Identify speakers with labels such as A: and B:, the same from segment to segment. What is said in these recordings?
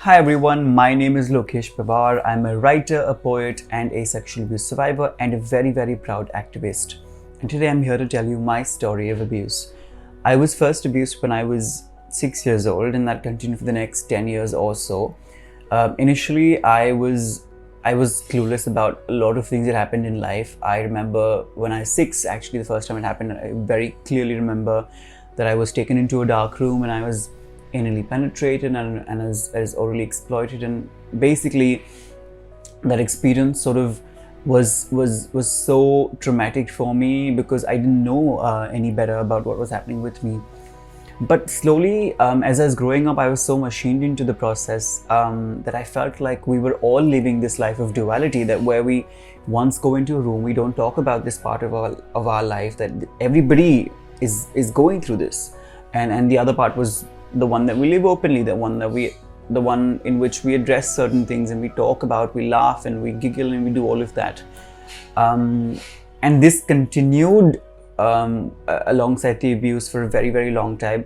A: Hi everyone, my name is Lokesh Pawar. I'm a writer, a poet, and a sexual abuse survivor, and a very proud activist. And today I'm here to tell you my story of abuse. I was first abused when I was 6 years old, and that continued for the next 10 years or so. Initially, I was clueless about a lot of things that happened in life. I remember when I was 6, actually the first time it happened, I very clearly remember that I was taken into a dark room and I was anally penetrated and as orally exploited, and basically that experience sort of was so traumatic for me because I didn't know any better about what was happening with me. But slowly, as I was growing up, I was so machined into the process that I felt like we were all living this life of duality, that where we once go into a room, we don't talk about this part of our life, that everybody is going through this, and the other part was the one that we live openly, the one in which we address certain things and we talk about, we laugh and we giggle and we do all of that. And this continued alongside the abuse for a very long time,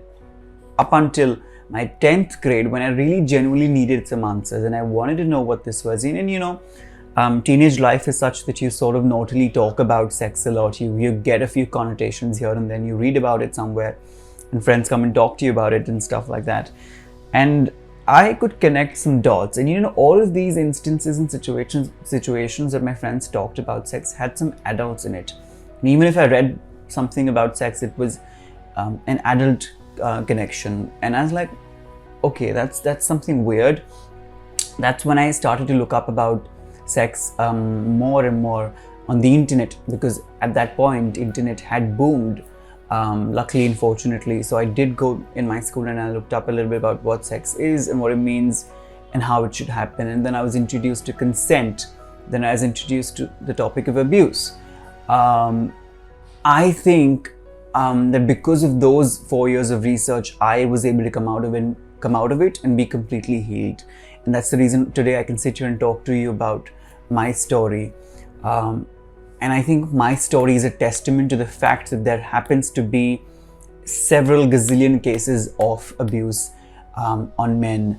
A: up until my 10th grade, when I really genuinely needed some answers and I wanted to know what this was. And teenage life is such that you sort of naughtily talk about sex a lot. You get a few connotations here and then, you read about it somewhere, and friends come and talk to you about it and stuff like that. And I could connect some dots, and all of these instances and situations that my friends talked about sex had some adults in it. And even if I read something about sex, it was an adult connection, and I was like, okay, that's something weird. That's when I started to look up about sex more and more on the internet, because at that point internet had boomed, luckily and fortunately. So I did go in my school and I looked up a little bit about what sex is and what it means and how it should happen. And then I was introduced to consent. Then I was introduced to the topic of abuse. I think that because of those 4 years of research, I was able to come out of it and be completely healed. And that's the reason today I can sit here and talk to you about my story. And I think my story is a testament to the fact that there happens to be several gazillion cases of abuse on men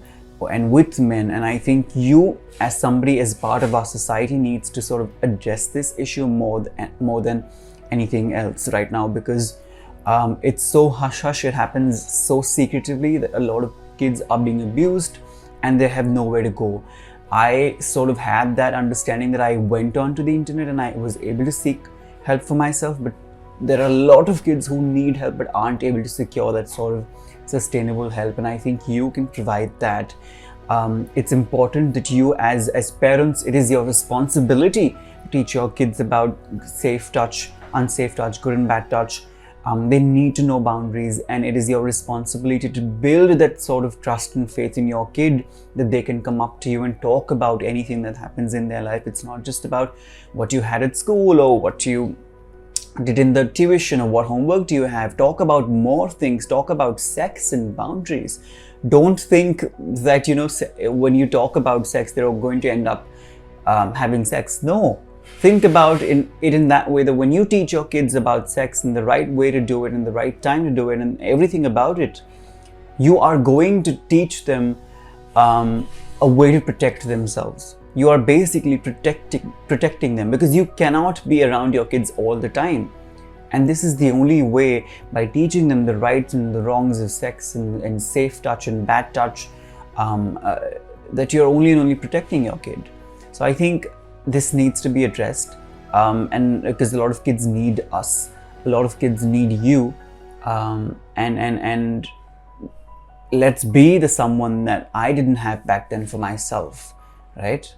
A: and with men. And I think you, as somebody, as part of our society, needs to sort of address this issue more than anything else right now, because it's so hush-hush, it happens so secretively that a lot of kids are being abused and they have nowhere to go. I sort of had that understanding that I went onto the internet and I was able to seek help for myself, but there are a lot of kids who need help but aren't able to secure that sort of sustainable help, and I think you can provide that. It's important that you as parents, it is your responsibility to teach your kids about safe touch, unsafe touch, good and bad touch. They need to know boundaries, and it is your responsibility to build that sort of trust and faith in your kid that they can come up to you and talk about anything that happens in their life. It's not just about what you had at school or what you did in the tuition or what homework do you have. Talk about more things. Talk about sex and boundaries. Don't think that, when you talk about sex, they're going to end up having sex. No. Think about it in that way, that when you teach your kids about sex and the right way to do it and the right time to do it and everything about it, you are going to teach them a way to protect themselves. You are basically protecting them, because you cannot be around your kids all the time. And this is the only way, by teaching them the rights and the wrongs of sex and safe touch and bad touch, that you're only protecting your kid. So I think this needs to be addressed, and because a lot of kids need us, a lot of kids need you, and let's be the someone that I didn't have back then for myself, right?